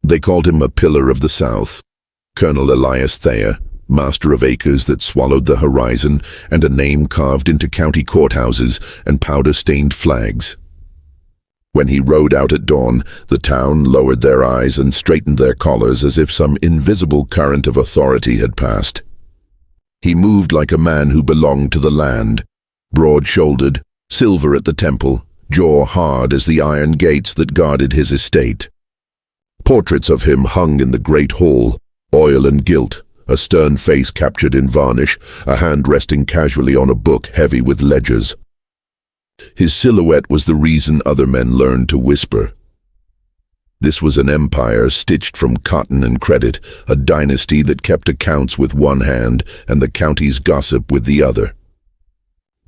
They called him a pillar of the South. Colonel Elias Heir, master of acres that swallowed the horizon, and a name carved into county courthouses and powder-stained flags. When he rode out at dawn, the town lowered their eyes and straightened their collars as if some invisible current of authority had passed. He moved like a man who belonged to the land, broad-shouldered, silver at the temple, jaw hard as the iron gates that guarded his estate. Portraits of him hung in the great hall, oil and gilt, a stern face captured in varnish, a hand resting casually on a book heavy with ledgers. His silhouette was the reason other men learned to whisper. This was an empire stitched from cotton and credit, a dynasty that kept accounts with one hand and the county's gossip with the other.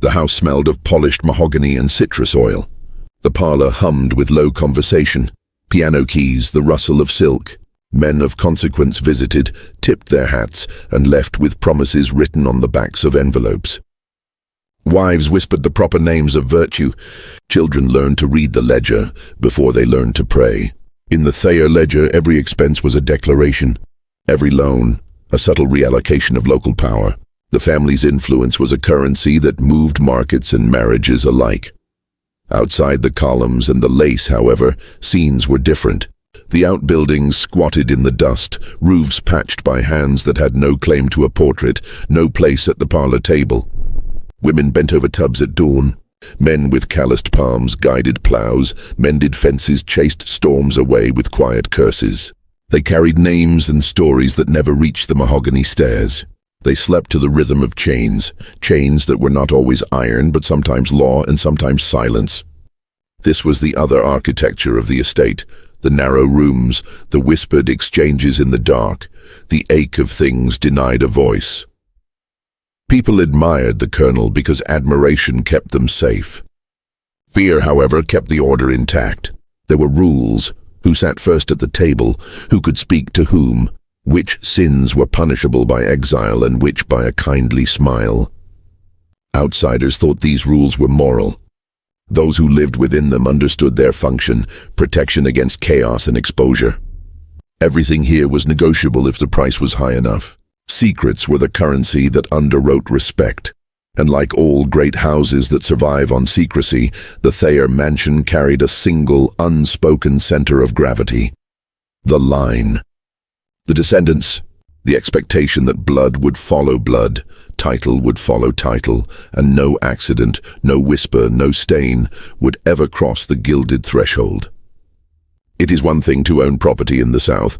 The house smelled of polished mahogany and citrus oil. The parlor hummed with low conversation, piano keys, the rustle of silk. Men of consequence visited, tipped their hats, and left with promises written on the backs of envelopes. Wives whispered the proper names of virtue. Children learned to read the ledger before they learned to pray. In the Heir ledger, every expense was a declaration. Every loan, a subtle reallocation of local power. The family's influence was a currency that moved markets and marriages alike. Outside the columns and the lace, however, scenes were different. The outbuildings squatted in the dust, roofs patched by hands that had no claim to a portrait, no place at the parlor table. Women bent over tubs at dawn. Men with calloused palms guided plows, mended fences, chased storms away with quiet curses. They carried names and stories that never reached the mahogany stairs. They slept to the rhythm of chains, chains that were not always iron, but sometimes law and sometimes silence. This was the other architecture of the estate. The narrow rooms, the whispered exchanges in the dark, the ache of things denied a voice. People admired the colonel because admiration kept them safe. Fear, however, kept the order intact. There were rules: who sat first at the table, who could speak to whom, which sins were punishable by exile and which by a kindly smile. Outsiders thought these rules were moral. Those who lived within them understood their function, protection against chaos and exposure. Everything here was negotiable if the price was high enough. Secrets were the currency that underwrote respect. And like all great houses that survive on secrecy, the Heir mansion carried a single, unspoken center of gravity: the line. The descendants, the expectation that blood would follow blood, title would follow title, and no accident, no whisper, no stain would ever cross the gilded threshold. It is one thing to own property in the South.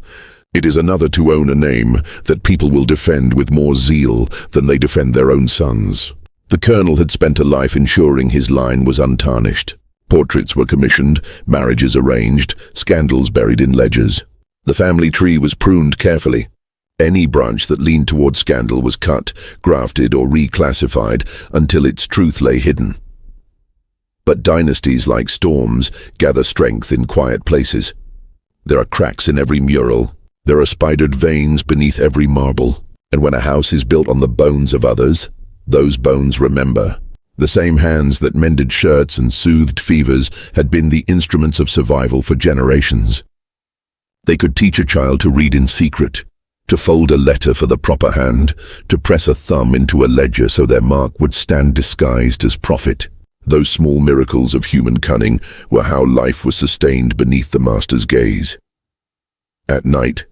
It is another to own a name that people will defend with more zeal than they defend their own sons. The colonel had spent a life ensuring his line was untarnished. Portraits were commissioned, marriages arranged, scandals buried in ledgers. The family tree was pruned carefully. Any branch that leaned toward scandal was cut, grafted, or reclassified until its truth lay hidden. But dynasties, like storms, gather strength in quiet places. There are cracks in every mural. There are spidered veins beneath every marble. And when a house is built on the bones of others, those bones remember. The same hands that mended shirts and soothed fevers had been the instruments of survival for generations. They could teach a child to read in secret, to fold a letter for the proper hand, to press a thumb into a ledger so their mark would stand disguised as profit. Those small miracles of human cunning were how life was sustained beneath the master's gaze. At night,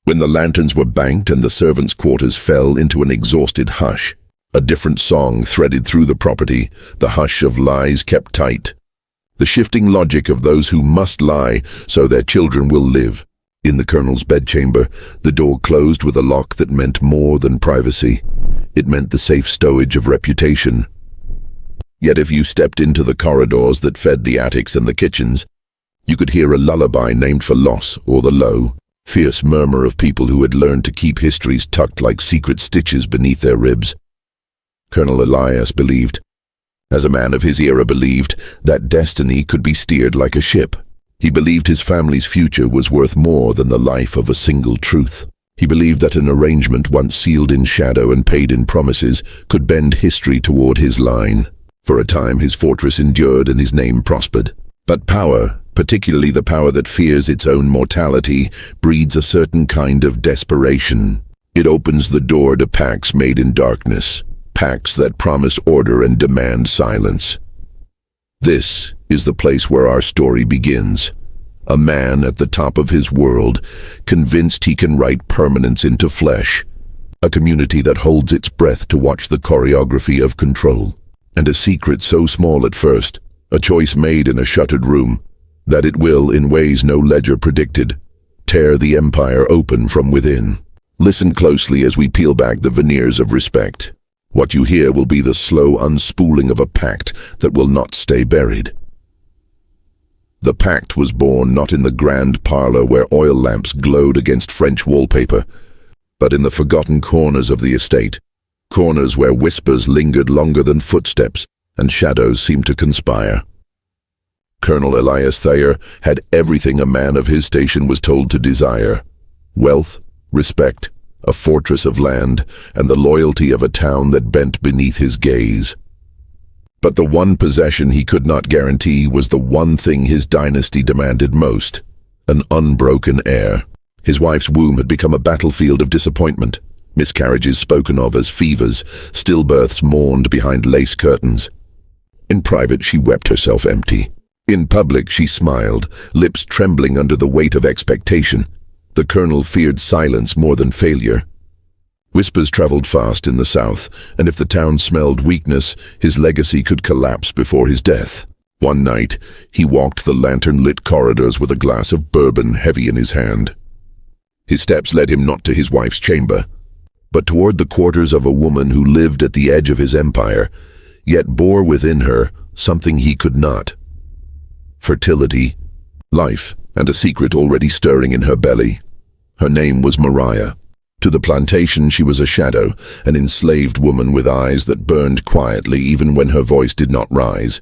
when the lanterns were banked and the servants' quarters fell into an exhausted hush, a different song threaded through the property, the hush of lies kept tight. The shifting logic of those who must lie so their children will live. In the colonel's bedchamber, the door closed with a lock that meant more than privacy. It meant the safe stowage of reputation. Yet if you stepped into the corridors that fed the attics and the kitchens, you could hear a lullaby named for loss or the low, fierce murmur of people who had learned to keep histories tucked like secret stitches beneath their ribs. Colonel Elias believed, as a man of his era believed, that destiny could be steered like a ship. He believed his family's future was worth more than the life of a single truth. He believed that an arrangement once sealed in shadow and paid in promises could bend history toward his line. For a time his fortress endured and his name prospered. But power, Particularly the power that fears its own mortality breeds a certain kind of desperation. It opens the door to pacts made in darkness, pacts that promise order and demand silence. This is the place where our story begins. A man at the top of his world, convinced he can write permanence into flesh. A community that holds its breath to watch the choreography of control. And a secret so small at first, a choice made in a shuttered room, that it will, in ways no ledger predicted, tear the empire open from within. Listen closely as we peel back the veneers of respect. What you hear will be the slow unspooling of a pact that will not stay buried. The pact was born not in the grand parlor where oil lamps glowed against French wallpaper, but in the forgotten corners of the estate, corners where whispers lingered longer than footsteps and shadows seemed to conspire. Colonel Elias Heir had everything a man of his station was told to desire: wealth, respect, a fortress of land, and the loyalty of a town that bent beneath his gaze. But the one possession he could not guarantee was the one thing his dynasty demanded most: an unbroken heir. His wife's womb had become a battlefield of disappointment, miscarriages spoken of as fevers, stillbirths mourned behind lace curtains. In private, she wept herself empty. In public, she smiled, lips trembling under the weight of expectation. The colonel feared silence more than failure. Whispers traveled fast in the south, and if the town smelled weakness, his legacy could collapse before his death. One night, he walked the lantern-lit corridors with a glass of bourbon heavy in his hand. His steps led him not to his wife's chamber, but toward the quarters of a woman who lived at the edge of his empire, yet bore within her something he could not. Fertility, life, and a secret already stirring in her belly. Her name was Mariah. To the plantation she was a shadow, an enslaved woman with eyes that burned quietly even when her voice did not rise.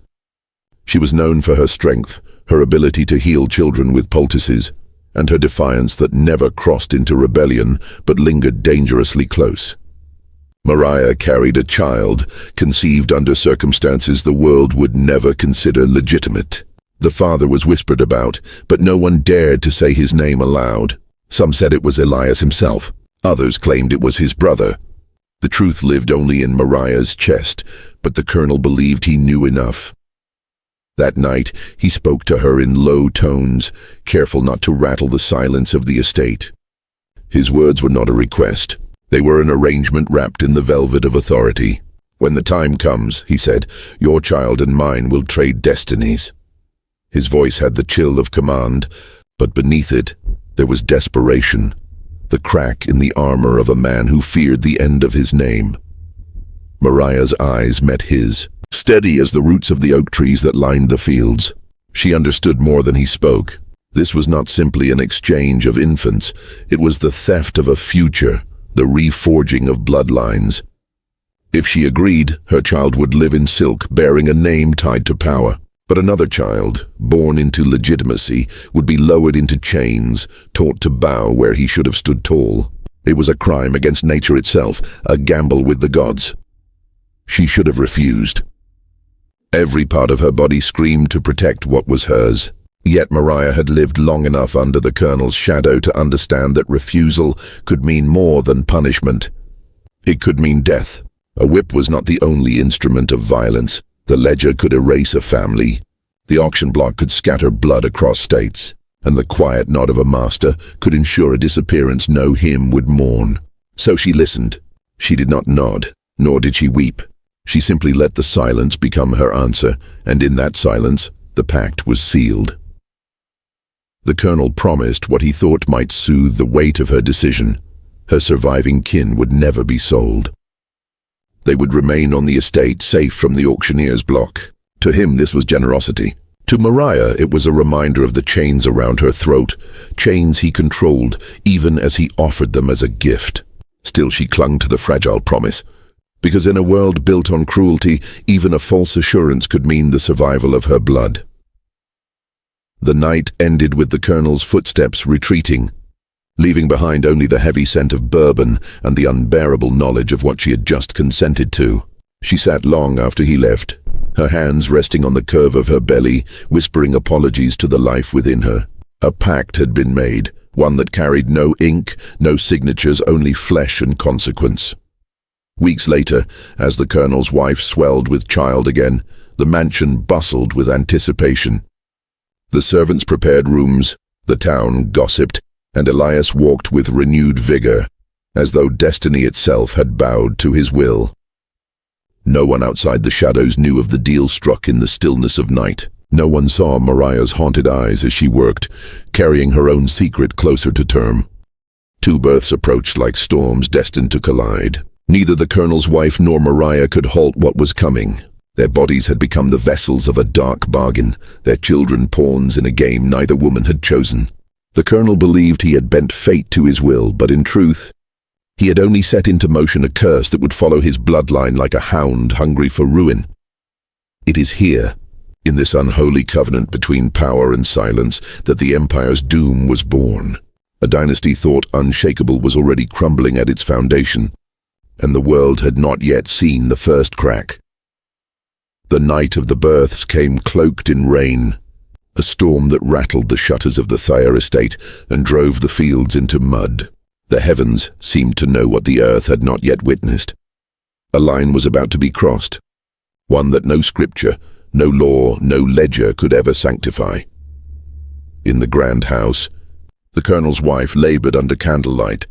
She was known for her strength, her ability to heal children with poultices, and her defiance that never crossed into rebellion but lingered dangerously close. Mariah carried a child, conceived under circumstances the world would never consider legitimate. The father was whispered about, but no one dared to say his name aloud. Some said it was Elias himself. Others claimed it was his brother. The truth lived only in Mariah's chest, but the colonel believed he knew enough. That night, he spoke to her in low tones, careful not to rattle the silence of the estate. His words were not a request. They were an arrangement wrapped in the velvet of authority. "When the time comes," he said, "your child and mine will trade destinies." His voice had the chill of command, but beneath it, there was desperation, the crack in the armor of a man who feared the end of his name. Mariah's eyes met his, steady as the roots of the oak trees that lined the fields. She understood more than he spoke. This was not simply an exchange of infants, it was the theft of a future, the reforging of bloodlines. If she agreed, her child would live in silk, bearing a name tied to power. But another child, born into legitimacy, would be lowered into chains, taught to bow where he should have stood tall. It was a crime against nature itself, a gamble with the gods. She should have refused. Every part of her body screamed to protect what was hers. Yet Mariah had lived long enough under the colonel's shadow to understand that refusal could mean more than punishment. It could mean death. A whip was not the only instrument of violence. The ledger could erase a family. The auction block could scatter blood across states. And the quiet nod of a master could ensure a disappearance no hymn would mourn. So she listened. She did not nod, nor did she weep. She simply let the silence become her answer, and in that silence, the pact was sealed. The colonel promised what he thought might soothe the weight of her decision. Her surviving kin would never be sold. They would remain on the estate, safe from the auctioneer's block. To him, this was generosity. To Mariah, it was a reminder of the chains around her throat, chains he controlled, even as he offered them as a gift. Still, she clung to the fragile promise, because in a world built on cruelty, even a false assurance could mean the survival of her blood. The night ended with the colonel's footsteps retreating, leaving behind only the heavy scent of bourbon and the unbearable knowledge of what she had just consented to. She sat long after he left, her hands resting on the curve of her belly, whispering apologies to the life within her. A pact had been made, one that carried no ink, no signatures, only flesh and consequence. Weeks later, as the colonel's wife swelled with child again, the mansion bustled with anticipation. The servants prepared rooms, the town gossiped, and Elias walked with renewed vigor, as though destiny itself had bowed to his will. No one outside the shadows knew of the deal struck in the stillness of night. No one saw Mariah's haunted eyes as she worked, carrying her own secret closer to term. 2 births approached like storms destined to collide. Neither the colonel's wife nor Mariah could halt what was coming. Their bodies had become the vessels of a dark bargain, their children pawns in a game neither woman had chosen. The colonel believed he had bent fate to his will, but in truth, he had only set into motion a curse that would follow his bloodline like a hound hungry for ruin. It is here, in this unholy covenant between power and silence, that the Empire's doom was born. A dynasty thought unshakable was already crumbling at its foundation, and the world had not yet seen the first crack. The night of the births came cloaked in rain, a storm that rattled the shutters of the Heir estate and drove the fields into mud. The heavens seemed to know what the earth had not yet witnessed. A line was about to be crossed, one that no scripture, no law, no ledger could ever sanctify. In the grand house, the colonel's wife labored under candlelight,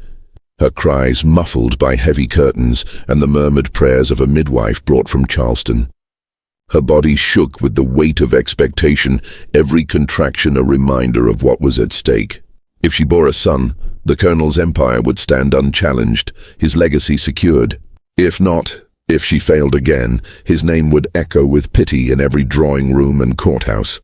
her cries muffled by heavy curtains and the murmured prayers of a midwife brought from Charleston. Her body shook with the weight of expectation, every contraction a reminder of what was at stake. If she bore a son, the colonel's empire would stand unchallenged, his legacy secured. If not, if she failed again, his name would echo with pity in every drawing room and courthouse.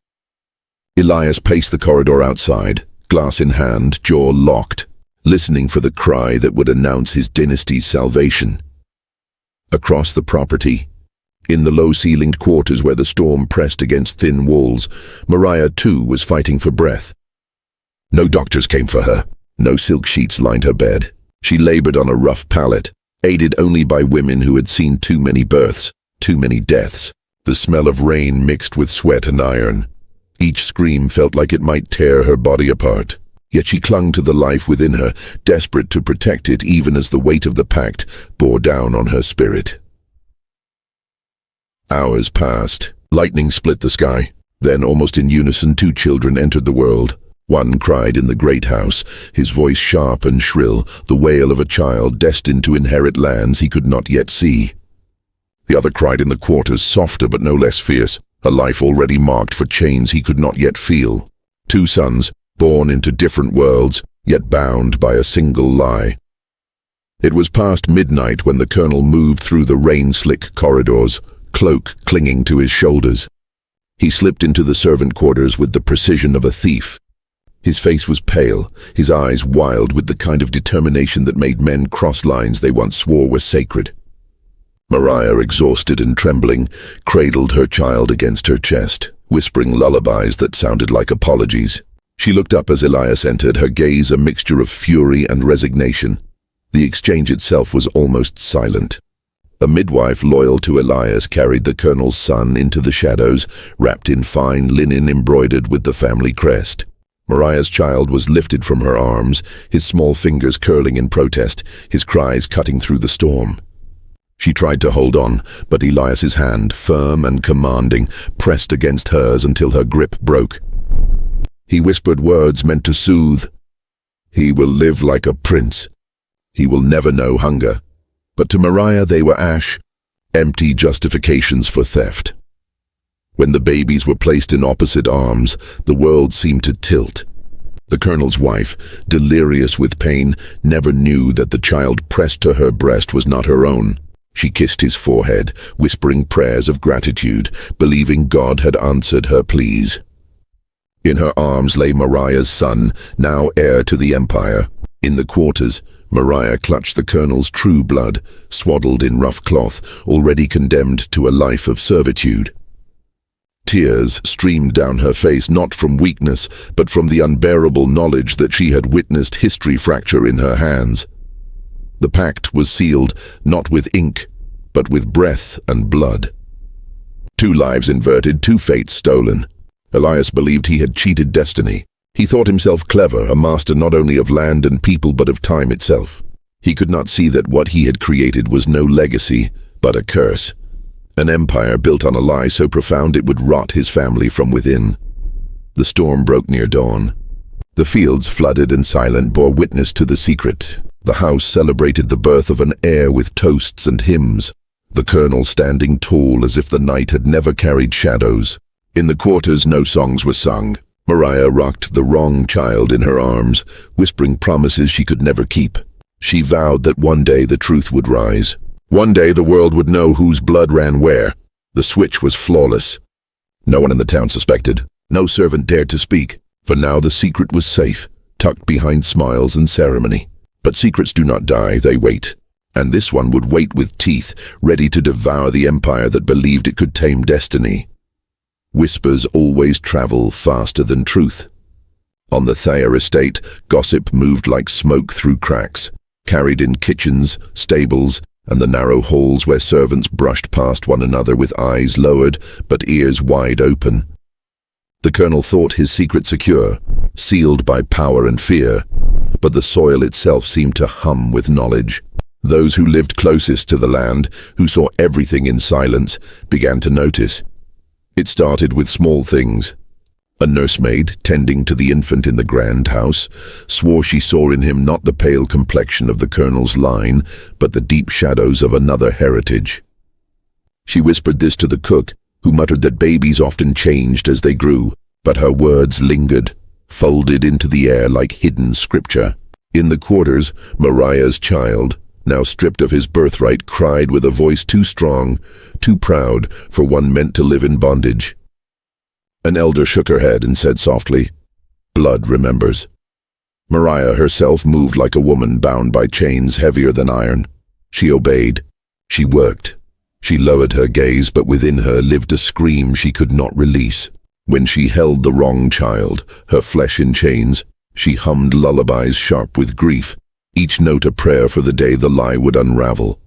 Elias paced the corridor outside, glass in hand, jaw locked, listening for the cry that would announce his dynasty's salvation. Across the property, in the low-ceilinged quarters where the storm pressed against thin walls, Mariah too was fighting for breath. No doctors came for her. No silk sheets lined her bed. She labored on a rough pallet, aided only by women who had seen too many births, too many deaths. The smell of rain mixed with sweat and iron. Each scream felt like it might tear her body apart. Yet she clung to the life within her, desperate to protect it even as the weight of the pact bore down on her spirit. Hours passed. Lightning split the sky. Then, almost in unison, 2 children entered the world. One cried in the great house, his voice sharp and shrill, the wail of a child destined to inherit lands he could not yet see. The other cried in the quarters, softer but no less fierce, a life already marked for chains he could not yet feel. 2 sons, born into different worlds, yet bound by a single lie. It was past midnight when the colonel moved through the rain-slick corridors, cloak clinging to his shoulders. He slipped into the servant quarters with the precision of a thief. His face was pale, his eyes wild with the kind of determination that made men cross lines they once swore were sacred. Mariah, exhausted and trembling, cradled her child against her chest, whispering lullabies that sounded like apologies. She looked up as Elias entered, her gaze a mixture of fury and resignation. The exchange itself was almost silent. A midwife loyal to Elias carried the colonel's son into the shadows, wrapped in fine linen embroidered with the family crest. Mariah's child was lifted from her arms, his small fingers curling in protest, his cries cutting through the storm. She tried to hold on, but Elias's hand, firm and commanding, pressed against hers until her grip broke. He whispered words meant to soothe. He will live like a prince. He will never know hunger. But to Mariah they were ash, empty justifications for theft. When the babies were placed in opposite arms, the world seemed to tilt. The colonel's wife, delirious with pain, never knew that the child pressed to her breast was not her own. She kissed his forehead, whispering prayers of gratitude, believing God had answered her pleas. In her arms lay Mariah's son, now heir to the empire. In the quarters, Mariah clutched the colonel's true blood, swaddled in rough cloth, already condemned to a life of servitude. Tears streamed down her face, not from weakness, but from the unbearable knowledge that she had witnessed history fracture in her hands. The pact was sealed, not with ink, but with breath and blood. 2 lives inverted, 2 fates stolen. Elias believed he had cheated destiny. He thought himself clever, a master not only of land and people but of time itself. He could not see that what he had created was no legacy, but a curse. An empire built on a lie so profound it would rot his family from within. The storm broke near dawn. The fields, flooded and silent, bore witness to the secret. The house celebrated the birth of an heir with toasts and hymns, the colonel standing tall as if the night had never carried shadows. In the quarters no songs were sung. Mariah rocked the wrong child in her arms, whispering promises she could never keep. She vowed that one day the truth would rise. One day the world would know whose blood ran where. The switch was flawless. No one in the town suspected. No servant dared to speak, for now the secret was safe, tucked behind smiles and ceremony. But secrets do not die, they wait. And this one would wait with teeth, ready to devour the empire that believed it could tame destiny. Whispers always travel faster than truth. On the Heir estate, gossip moved like smoke through cracks, carried in kitchens, stables, and the narrow halls where servants brushed past one another with eyes lowered but ears wide open. The colonel thought his secret secure, sealed by power and fear, but the soil itself seemed to hum with knowledge. Those who lived closest to the land, who saw everything in silence, began to notice. It started with small things. A nursemaid, tending to the infant in the grand house, swore she saw in him not the pale complexion of the colonel's line, but the deep shadows of another heritage. She whispered this to the cook, who muttered that babies often changed as they grew, but her words lingered, folded into the air like hidden scripture. In the quarters, Mariah's child, now stripped of his birthright, cried with a voice too strong, too proud for one meant to live in bondage. An elder shook her head and said softly, "Blood remembers." Mariah herself moved like a woman bound by chains heavier than iron. She obeyed. She worked. She lowered her gaze, but within her lived a scream she could not release. When she held the wrong child, her flesh in chains, she hummed lullabies sharp with grief, each note a prayer for the day the lie would unravel.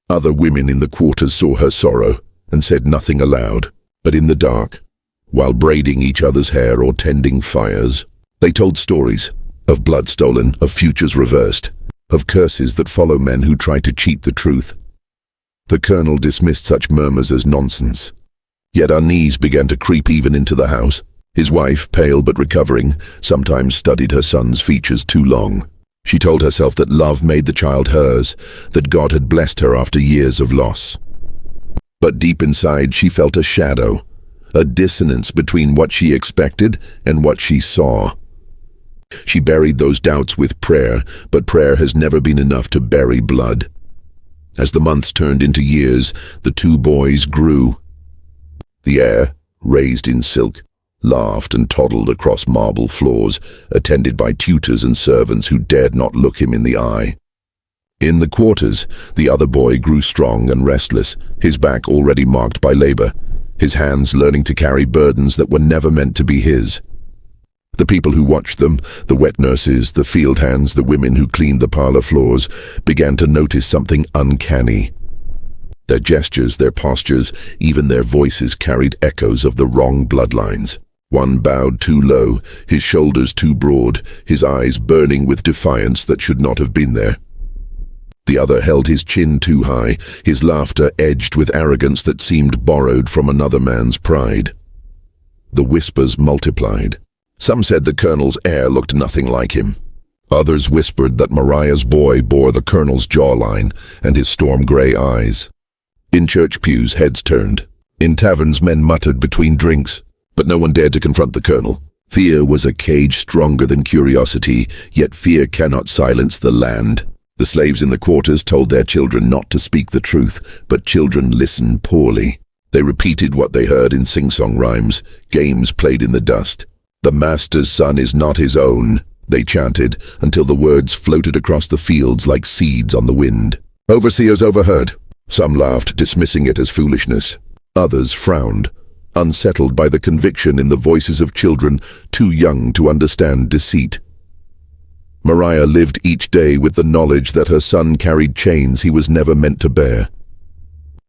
Other women in the quarters saw her sorrow and said nothing aloud, but in the dark, while braiding each other's hair or tending fires, they told stories of blood stolen, of futures reversed, of curses that follow men who try to cheat the truth. The colonel dismissed such murmurs as nonsense. Yet unease began to creep even into the house. His wife, pale but recovering, sometimes studied her son's features too long. She told herself that love made the child hers, that God had blessed her after years of loss. But deep inside she felt a shadow, a dissonance between what she expected and what she saw. She buried those doubts with prayer, but prayer has never been enough to bury blood. As the months turned into years, the 2 boys grew. The heir, raised in silk, laughed and toddled across marble floors, attended by tutors and servants who dared not look him in the eye. In the quarters, the other boy grew strong and restless, his back already marked by labor, his hands learning to carry burdens that were never meant to be his. The people who watched them, the wet nurses, the field hands, the women who cleaned the parlor floors, began to notice something uncanny. Their gestures, their postures, even their voices carried echoes of the wrong bloodlines. One bowed too low, his shoulders too broad, his eyes burning with defiance that should not have been there. The other held his chin too high, his laughter edged with arrogance that seemed borrowed from another man's pride. The whispers multiplied. Some said the colonel's heir looked nothing like him. Others whispered that Mariah's boy bore the colonel's jawline and his storm-gray eyes. In church pews, heads turned. In taverns, men muttered between drinks, but no one dared to confront the colonel. Fear was a cage stronger than curiosity, yet fear cannot silence the land. The slaves in the quarters told their children not to speak the truth, but children listened poorly. They repeated what they heard in sing-song rhymes, games played in the dust. "The master's son is not his own," they chanted, until the words floated across the fields like seeds on the wind. Overseers overheard. Some laughed, dismissing it as foolishness. Others frowned, unsettled by the conviction in the voices of children too young to understand deceit. Mariah lived each day with the knowledge that her son carried chains he was never meant to bear.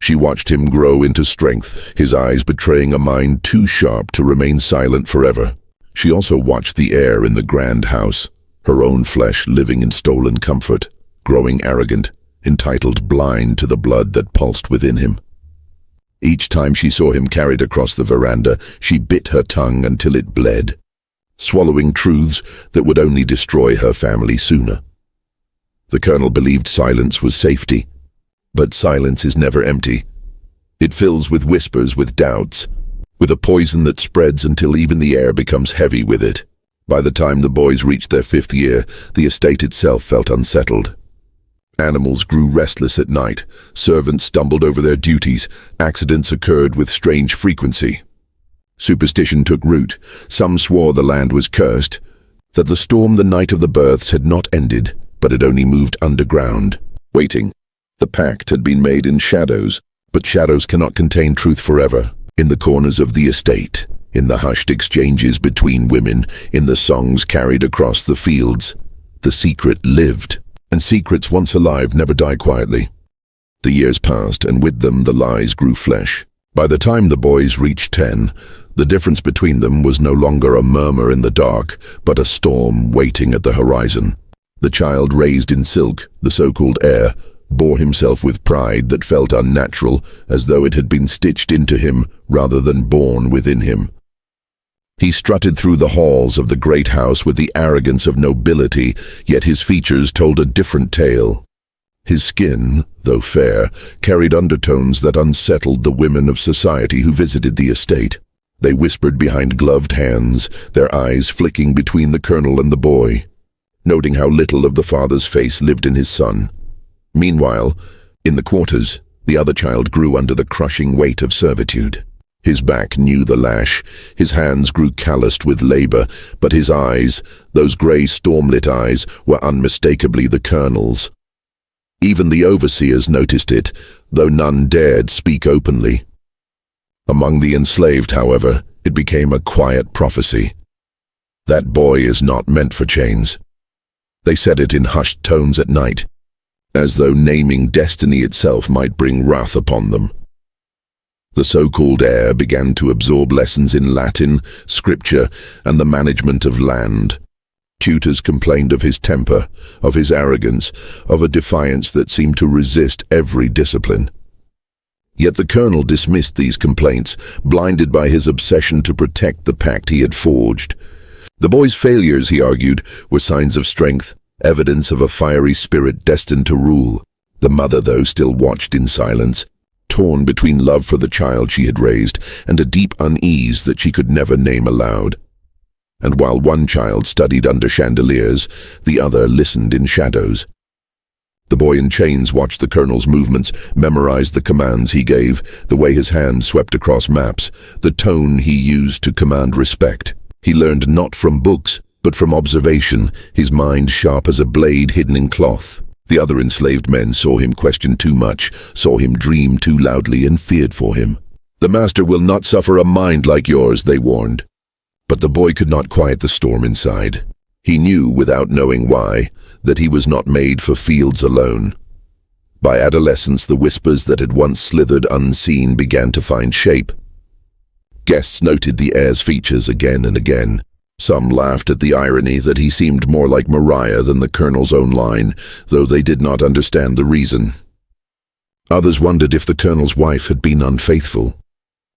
She watched him grow into strength, his eyes betraying a mind too sharp to remain silent forever. She also watched the heir in the grand house, her own flesh living in stolen comfort, growing arrogant, entitled, blind to the blood that pulsed within him. Each time she saw him carried across the veranda, she bit her tongue until it bled, swallowing truths that would only destroy her family sooner. The colonel believed silence was safety, but silence is never empty. It fills with whispers, with doubts, with a poison that spreads until even the air becomes heavy with it. By the time the boys reached their 5th year, the estate itself felt unsettled. Animals grew restless at night, servants stumbled over their duties, accidents occurred with strange frequency. Superstition took root. Some swore the land was cursed, that the storm the night of the births had not ended, but had only moved underground, waiting. The pact had been made in shadows, but shadows cannot contain truth forever. In the corners of the estate, in the hushed exchanges between women, in the songs carried across the fields, the secret lived, and secrets once alive never die quietly. The years passed, and with them the lies grew flesh. By the time the boys reached 10, the difference between them was no longer a murmur in the dark, but a storm waiting at the horizon. The child raised in silk, the so-called heir, bore himself with pride that felt unnatural, as though it had been stitched into him rather than born within him. He strutted through the halls of the great house with the arrogance of nobility, yet his features told a different tale. His skin, though fair, carried undertones that unsettled the women of society who visited the estate. They whispered behind gloved hands, their eyes flicking between the colonel and the boy, noting how little of the father's face lived in his son. Meanwhile, in the quarters, the other child grew under the crushing weight of servitude. His back knew the lash, his hands grew calloused with labor, but his eyes, those grey stormlit eyes, were unmistakably the colonel's. Even the overseers noticed it, though none dared speak openly. Among the enslaved, however, it became a quiet prophecy. That boy is not meant for chains. They said it in hushed tones at night, as though naming destiny itself might bring wrath upon them. The so-called heir began to absorb lessons in Latin, scripture, and the management of land. Tutors complained of his temper, of his arrogance, of a defiance that seemed to resist every discipline. Yet the colonel dismissed these complaints, blinded by his obsession to protect the pact he had forged. The boy's failures, he argued, were signs of strength, evidence of a fiery spirit destined to rule. The mother, though, still watched in silence, torn between love for the child she had raised and a deep unease that she could never name aloud. And while one child studied under chandeliers, the other listened in shadows. The boy in chains watched the colonel's movements, memorized the commands he gave, the way his hand swept across maps, the tone he used to command respect. He learned not from books, but from observation, his mind sharp as a blade hidden in cloth. The other enslaved men saw him question too much, saw him dream too loudly, and feared for him. "The master will not suffer a mind like yours," they warned. But the boy could not quiet the storm inside. He knew, without knowing why, that he was not made for fields alone. By adolescence, the whispers that had once slithered unseen began to find shape. Guests noted the heir's features again and again. Some laughed at the irony that he seemed more like Mariah than the colonel's own line, though they did not understand the reason. Others wondered if the colonel's wife had been unfaithful.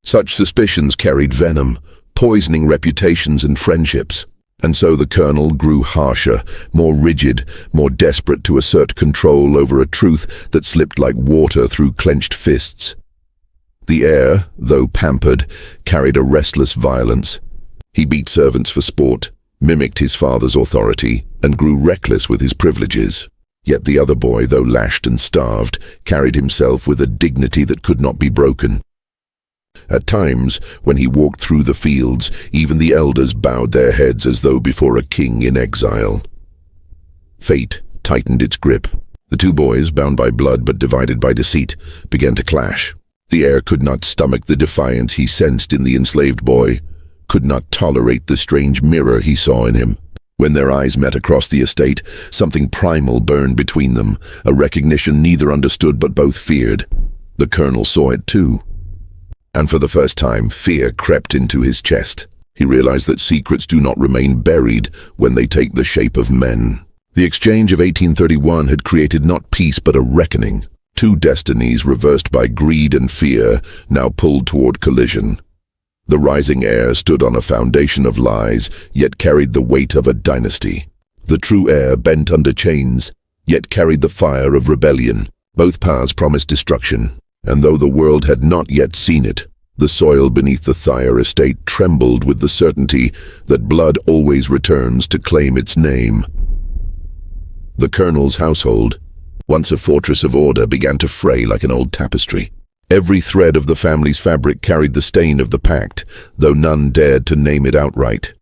Such suspicions carried venom, poisoning reputations and friendships. And so the colonel grew harsher, more rigid, more desperate to assert control over a truth that slipped like water through clenched fists. The heir, though pampered, carried a restless violence. He beat servants for sport, mimicked his father's authority, and grew reckless with his privileges. Yet the other boy, though lashed and starved, carried himself with a dignity that could not be broken. At times, when he walked through the fields, even the elders bowed their heads as though before a king in exile. Fate tightened its grip. The two boys, bound by blood but divided by deceit, began to clash. The heir could not stomach the defiance he sensed in the enslaved boy, could not tolerate the strange mirror he saw in him. When their eyes met across the estate, something primal burned between them, a recognition neither understood but both feared. The colonel saw it too. And for the first time, fear crept into his chest. He realized that secrets do not remain buried when they take the shape of men. The exchange of 1831 had created not peace but a reckoning. Two destinies reversed by greed and fear now pulled toward collision. The rising heir stood on a foundation of lies, yet carried the weight of a dynasty. The true heir bent under chains, yet carried the fire of rebellion. Both paths promised destruction, and though the world had not yet seen it, the soil beneath the Heir estate trembled with the certainty that blood always returns to claim its name. The colonel's household, once a fortress of order, began to fray like an old tapestry. Every thread of the family's fabric carried the stain of the Pact, though none dared to name it outright.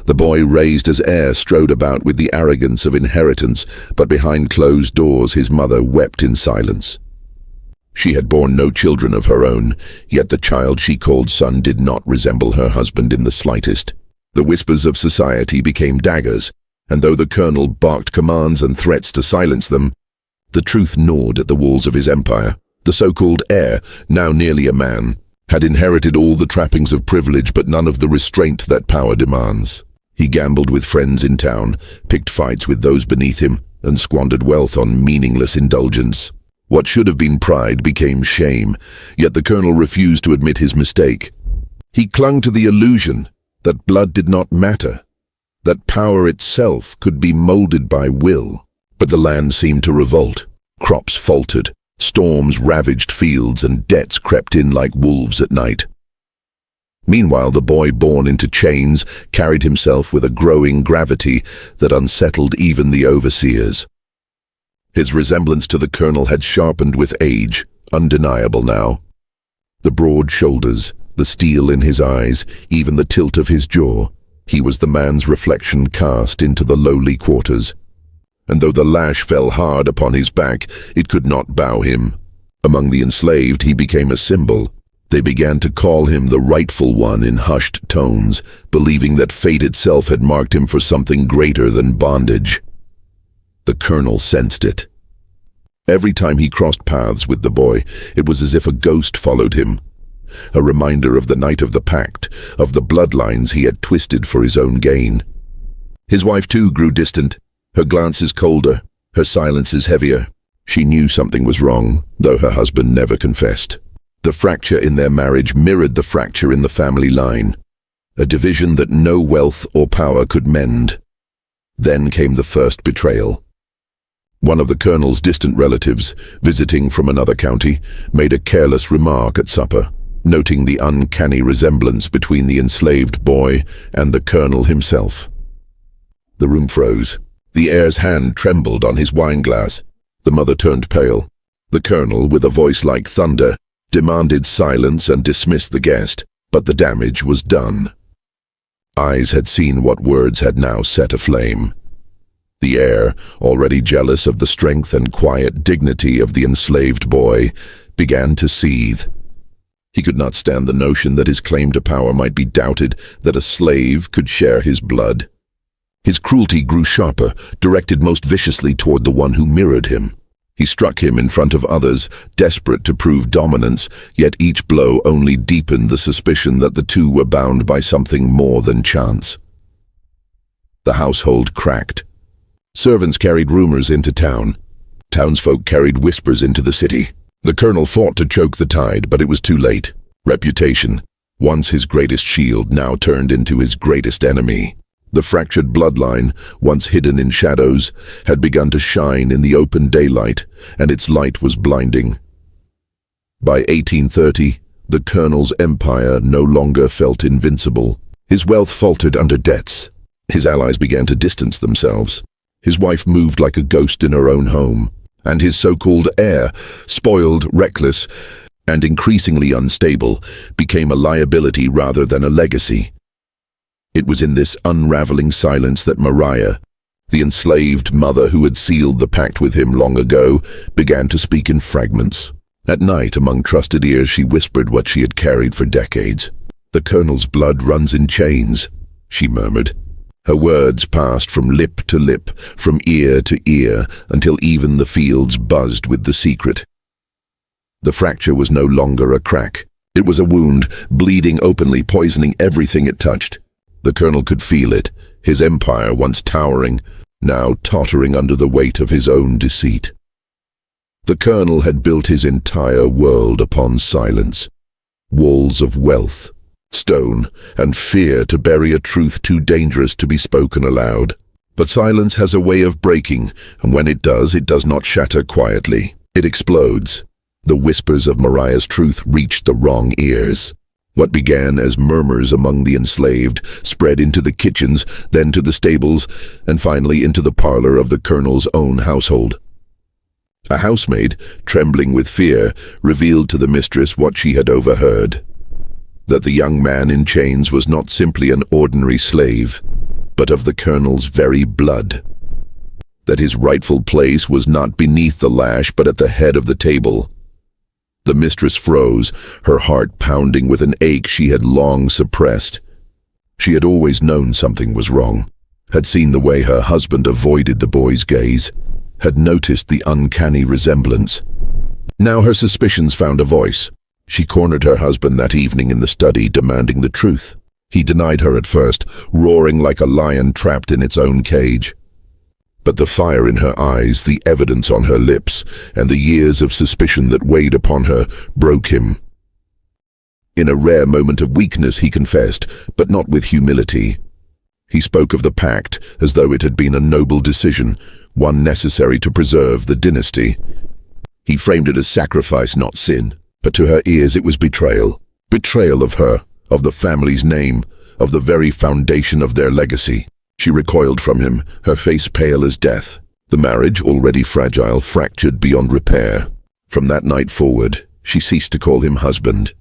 The boy raised as heir strode about with the arrogance of inheritance, but behind closed doors his mother wept in silence. She had borne no children of her own, yet the child she called son did not resemble her husband in the slightest. The whispers of society became daggers, and though the colonel barked commands and threats to silence them, the truth gnawed at the walls of his empire. The so-called heir, now nearly a man, had inherited all the trappings of privilege but none of the restraint that power demands. He gambled with friends in town, picked fights with those beneath him, and squandered wealth on meaningless indulgence. What should have been pride became shame, yet the colonel refused to admit his mistake. He clung to the illusion that blood did not matter, that power itself could be molded by will. But the land seemed to revolt. Crops faltered, storms ravaged fields, and debts crept in like wolves at night. Meanwhile, the boy born into chains carried himself with a growing gravity that unsettled even the overseers. His resemblance to the colonel had sharpened with age, undeniable now. The broad shoulders, the steel in his eyes, even the tilt of his jaw. He was the man's reflection cast into the lowly quarters. And though the lash fell hard upon his back, it could not bow him. Among the enslaved, he became a symbol. They began to call him the rightful one in hushed tones, believing that fate itself had marked him for something greater than bondage. The colonel sensed it. Every time he crossed paths with the boy, it was as if a ghost followed him. A reminder of the night of the Pact, of the bloodlines he had twisted for his own gain. His wife too grew distant, her glances colder, her silences heavier. She knew something was wrong, though her husband never confessed. The fracture in their marriage mirrored the fracture in the family line, a division that no wealth or power could mend. Then came the first betrayal. One of the colonel's distant relatives, visiting from another county, made a careless remark at supper, noting the uncanny resemblance between the enslaved boy and the colonel himself. The room froze. The heir's hand trembled on his wineglass. The mother turned pale. The colonel, with a voice like thunder, demanded silence and dismissed the guest, but the damage was done. Eyes had seen what words had now set aflame. The heir, already jealous of the strength and quiet dignity of the enslaved boy, began to seethe. He could not stand the notion that his claim to power might be doubted, that a slave could share his blood. His cruelty grew sharper, directed most viciously toward the one who mirrored him. He struck him in front of others, desperate to prove dominance, yet each blow only deepened the suspicion that the two were bound by something more than chance. The household cracked. Servants carried rumors into town. Townsfolk carried whispers into the city. The colonel fought to choke the tide, but it was too late. Reputation, once his greatest shield, now turned into his greatest enemy. The fractured bloodline, once hidden in shadows, had begun to shine in the open daylight, and its light was blinding. By 1830, the colonel's empire no longer felt invincible. His wealth faltered under debts. His allies began to distance themselves. His wife moved like a ghost in her own home, and his so-called heir, spoiled, reckless, and increasingly unstable, became a liability rather than a legacy. It was in this unraveling silence that Maria, the enslaved mother who had sealed the pact with him long ago, began to speak in fragments. At night, among trusted ears, she whispered what she had carried for decades. "The colonel's blood runs in chains," she murmured. Her words passed from lip to lip, from ear to ear, until even the fields buzzed with the secret. The fracture was no longer a crack. It was a wound, bleeding openly, poisoning everything it touched. The colonel could feel it, his empire once towering, now tottering under the weight of his own deceit. The colonel had built his entire world upon silence. Walls of wealth, stone, and fear to bury a truth too dangerous to be spoken aloud. But silence has a way of breaking, and when it does not shatter quietly. It explodes. The whispers of Mariah's truth reached the wrong ears. What began as murmurs among the enslaved spread into the kitchens, then to the stables, and finally into the parlor of the colonel's own household. A housemaid, trembling with fear, revealed to the mistress what she had overheard. That the young man in chains was not simply an ordinary slave, but of the colonel's very blood. That his rightful place was not beneath the lash, but at the head of the table. The mistress froze, her heart pounding with an ache she had long suppressed. She had always known something was wrong, had seen the way her husband avoided the boy's gaze, had noticed the uncanny resemblance. Now her suspicions found a voice. She cornered her husband that evening in the study, demanding the truth. He denied her at first, roaring like a lion trapped in its own cage. But the fire in her eyes, the evidence on her lips, and the years of suspicion that weighed upon her broke him. In a rare moment of weakness, he confessed, but not with humility. He spoke of the Pact as though it had been a noble decision, one necessary to preserve the dynasty. He framed it as sacrifice, not sin, but to her ears it was betrayal. Betrayal of her, of the family's name, of the very foundation of their legacy. She recoiled from him, her face pale as death. The marriage, already fragile, fractured beyond repair. From that night forward, she ceased to call him husband.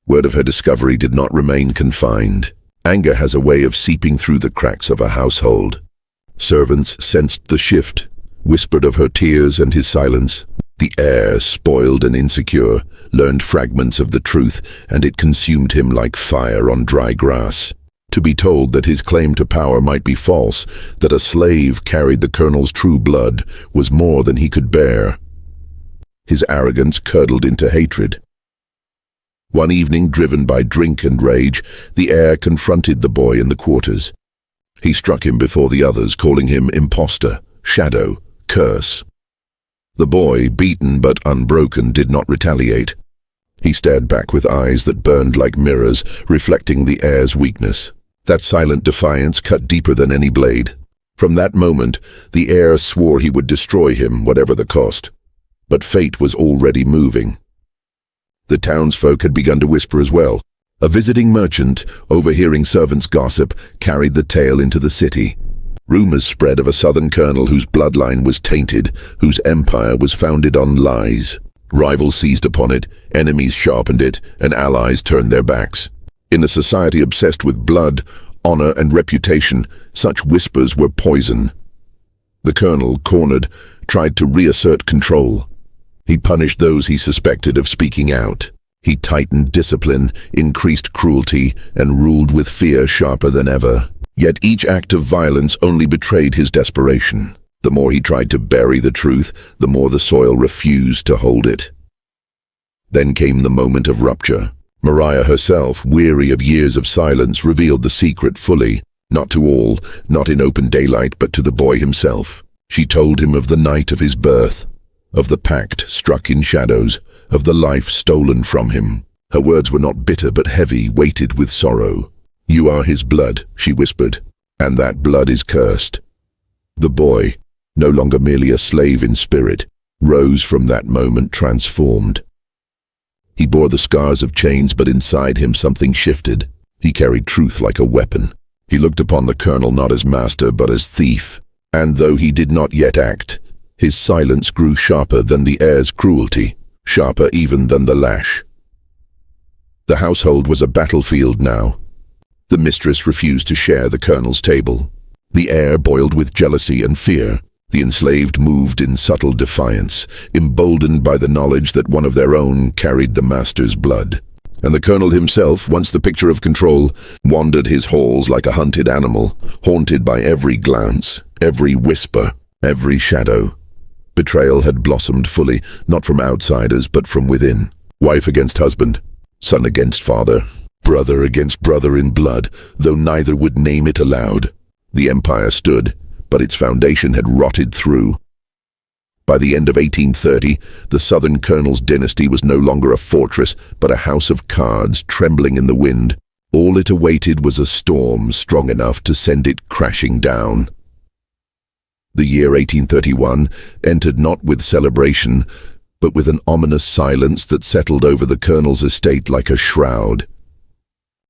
Word of her discovery did not remain confined. Anger has a way of seeping through the cracks of a household. Servants sensed the shift, whispered of her tears and his silence. The heir, spoiled and insecure, learned fragments of the truth, and it consumed him like fire on dry grass. To be told that his claim to power might be false, that a slave carried the colonel's true blood, was more than he could bear. His arrogance curdled into hatred. One evening, driven by drink and rage, the heir confronted the boy in the quarters. He struck him before the others, calling him impostor, shadow, curse. The boy, beaten but unbroken, did not retaliate. He stared back with eyes that burned like mirrors, reflecting the heir's weakness. That silent defiance cut deeper than any blade. From that moment, the heir swore he would destroy him, whatever the cost. But fate was already moving. The townsfolk had begun to whisper as well. A visiting merchant, overhearing servants' gossip, carried the tale into the city. Rumors spread of a southern colonel whose bloodline was tainted, whose empire was founded on lies. Rivals seized upon it, enemies sharpened it, and allies turned their backs. In a society obsessed with blood, honor, and reputation, such whispers were poison. The colonel, cornered, tried to reassert control. He punished those he suspected of speaking out. He tightened discipline, increased cruelty, and ruled with fear sharper than ever. Yet each act of violence only betrayed his desperation. The more he tried to bury the truth, the more the soil refused to hold it. Then came the moment of rupture. Mariah herself, weary of years of silence, revealed the secret fully, not to all, not in open daylight, but to the boy himself. She told him of the night of his birth, of the pact struck in shadows, of the life stolen from him. Her words were not bitter but heavy, weighted with sorrow. "You are his blood," she whispered, "and that blood is cursed." The boy, no longer merely a slave in spirit, rose from that moment transformed. He bore the scars of chains, but inside him something shifted. He carried truth like a weapon. He looked upon the colonel not as master, but as thief. And though he did not yet act, his silence grew sharper than the heir's cruelty, sharper even than the lash. The household was a battlefield now. The mistress refused to share the colonel's table. The heir boiled with jealousy and fear. The enslaved moved in subtle defiance, emboldened by the knowledge that one of their own carried the master's blood. And the colonel himself, once the picture of control, wandered his halls like a hunted animal, haunted by every glance, every whisper, every shadow. Betrayal had blossomed fully, not from outsiders, but from within. Wife against husband, son against father, brother against brother in blood, though neither would name it aloud. The empire stood, but its foundation had rotted through. By the end of 1830, the Southern Colonel's dynasty was no longer a fortress, but a house of cards trembling in the wind. All it awaited was a storm strong enough to send it crashing down. The year 1831 entered not with celebration, but with an ominous silence that settled over the Colonel's estate like a shroud.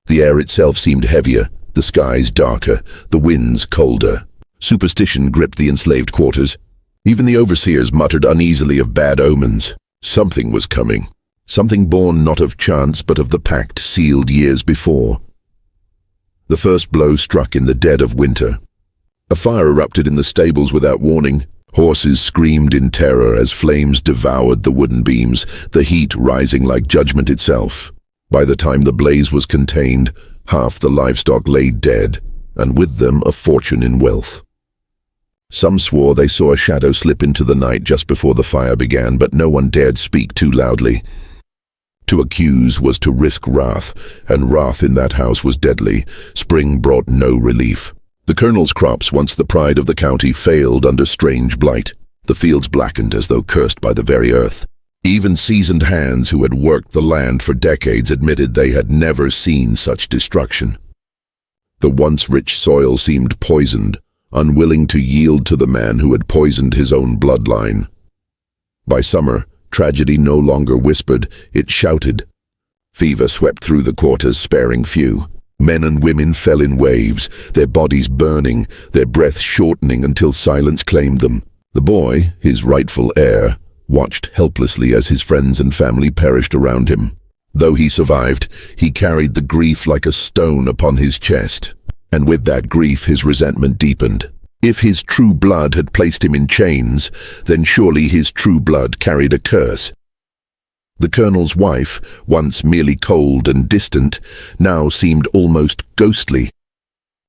The air itself seemed heavier, the skies darker, the winds colder. Superstition gripped the enslaved quarters. Even the overseers muttered uneasily of bad omens. Something was coming. Something born not of chance but of the pact sealed years before. The first blow struck in the dead of winter. A fire erupted in the stables without warning. Horses screamed in terror as flames devoured the wooden beams, the heat rising like judgment itself. By the time the blaze was contained, half the livestock lay dead, and with them a fortune in wealth. Some swore they saw a shadow slip into the night just before the fire began, but no one dared speak too loudly. To accuse was to risk wrath, and wrath in that house was deadly. Spring brought no relief. The Colonel's crops, once the pride of the county, failed under strange blight. The fields blackened as though cursed by the very earth. Even seasoned hands who had worked the land for decades admitted they had never seen such destruction. The once rich soil seemed poisoned, unwilling to yield to the man who had poisoned his own bloodline. By summer, tragedy no longer whispered, it shouted. Fever swept through the quarters, sparing few. Men and women fell in waves, their bodies burning, their breath shortening until silence claimed them. The boy, his rightful heir, watched helplessly as his friends and family perished around him. Though he survived, he carried the grief like a stone upon his chest. And with that grief his resentment deepened. If his true blood had placed him in chains, then surely his true blood carried a curse. The Colonel's wife, once merely cold and distant, now seemed almost ghostly.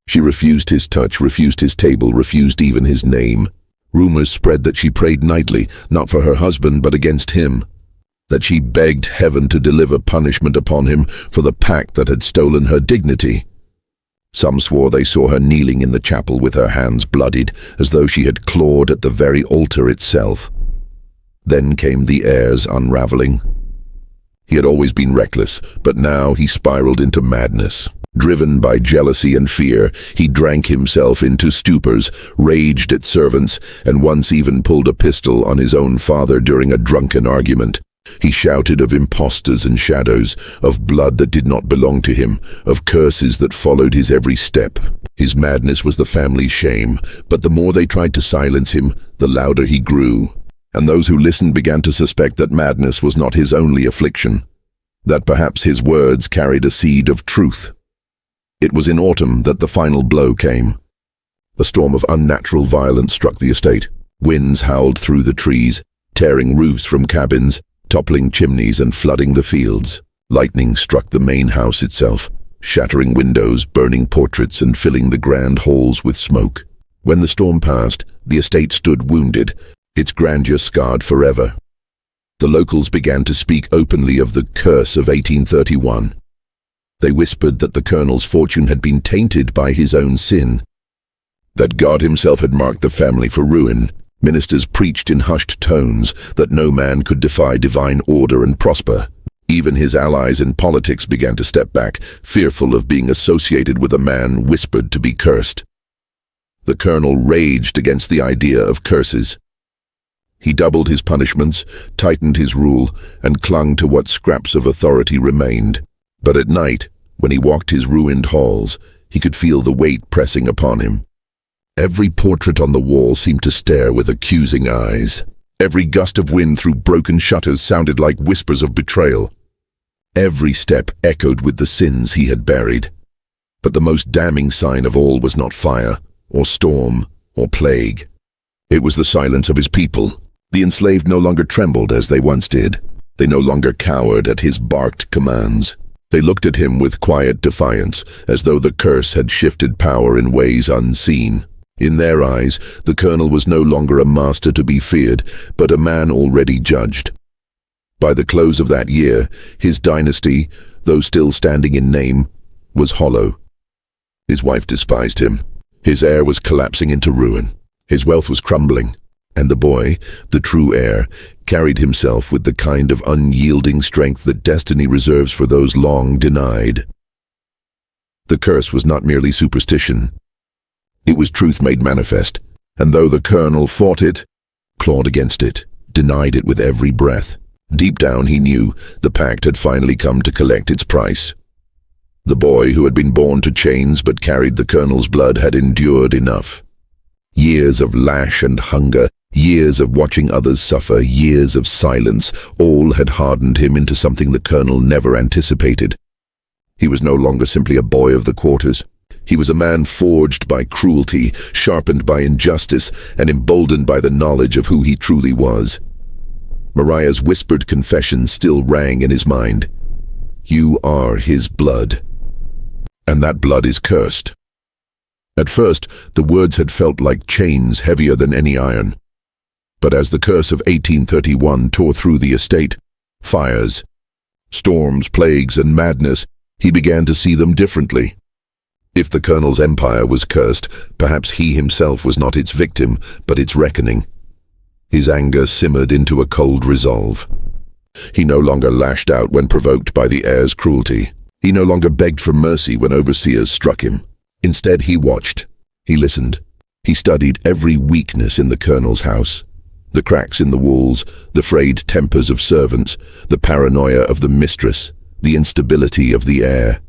She refused his touch, refused his table, refused even his name. Rumors spread that she prayed nightly, not for her husband but against him. That she begged heaven to deliver punishment upon him for the pact that had stolen her dignity. Some swore they saw her kneeling in the chapel with her hands bloodied, as though she had clawed at the very altar itself. Then came the heir's unraveling. He had always been reckless, but now he spiraled into madness. Driven by jealousy and fear, he drank himself into stupors, raged at servants, and once even pulled a pistol on his own father during a drunken argument. He shouted of impostors and shadows, of blood that did not belong to him, of curses that followed his every step. His madness was the family's shame, but the more they tried to silence him, the louder he grew. And those who listened began to suspect that madness was not his only affliction, that perhaps his words carried a seed of truth. It was in autumn that the final blow came. A storm of unnatural violence struck the estate. Winds howled through the trees, tearing roofs from cabins, toppling chimneys and flooding the fields. Lightning struck the main house itself, shattering windows, burning portraits, and filling the grand halls with smoke. When the storm passed, the estate stood wounded, its grandeur scarred forever. The locals began to speak openly of the curse of 1831. They whispered that the Colonel's fortune had been tainted by his own sin, that God himself had marked the family for ruin. Ministers preached in hushed tones that no man could defy divine order and prosper. Even his allies in politics began to step back, fearful of being associated with a man whispered to be cursed. The Colonel raged against the idea of curses. He doubled his punishments, tightened his rule, and clung to what scraps of authority remained. But at night, when he walked his ruined halls, he could feel the weight pressing upon him. Every portrait on the wall seemed to stare with accusing eyes. Every gust of wind through broken shutters sounded like whispers of betrayal. Every step echoed with the sins he had buried. But the most damning sign of all was not fire, or storm, or plague. It was the silence of his people. The enslaved no longer trembled as they once did. They no longer cowered at his barked commands. They looked at him with quiet defiance, as though the curse had shifted power in ways unseen. In their eyes, the colonel was no longer a master to be feared, but a man already judged. By the close of that year, his dynasty, though still standing in name, was hollow. His wife despised him. His heir was collapsing into ruin. His wealth was crumbling, and the boy, the true heir, carried himself with the kind of unyielding strength that destiny reserves for those long denied. The curse was not merely superstition. It was truth made manifest, and though the colonel fought it, clawed against it, denied it with every breath, deep down he knew the Pact had finally come to collect its price. The boy who had been born to chains but carried the colonel's blood had endured enough. Years of lash and hunger, years of watching others suffer, years of silence, all had hardened him into something the colonel never anticipated. He was no longer simply a boy of the quarters. He was a man forged by cruelty, sharpened by injustice, and emboldened by the knowledge of who he truly was. Mariah's whispered confession still rang in his mind. You are his blood. And that blood is cursed. At first, the words had felt like chains heavier than any iron. But as the curse of 1831 tore through the estate, fires, storms, plagues, and madness, he began to see them differently. If the colonel's empire was cursed, perhaps he himself was not its victim, but its reckoning. His anger simmered into a cold resolve. He no longer lashed out when provoked by the heir's cruelty. He no longer begged for mercy when overseers struck him. Instead, he watched. He listened. He studied every weakness in the colonel's house. The cracks in the walls, the frayed tempers of servants, the paranoia of the mistress, the instability of the heir.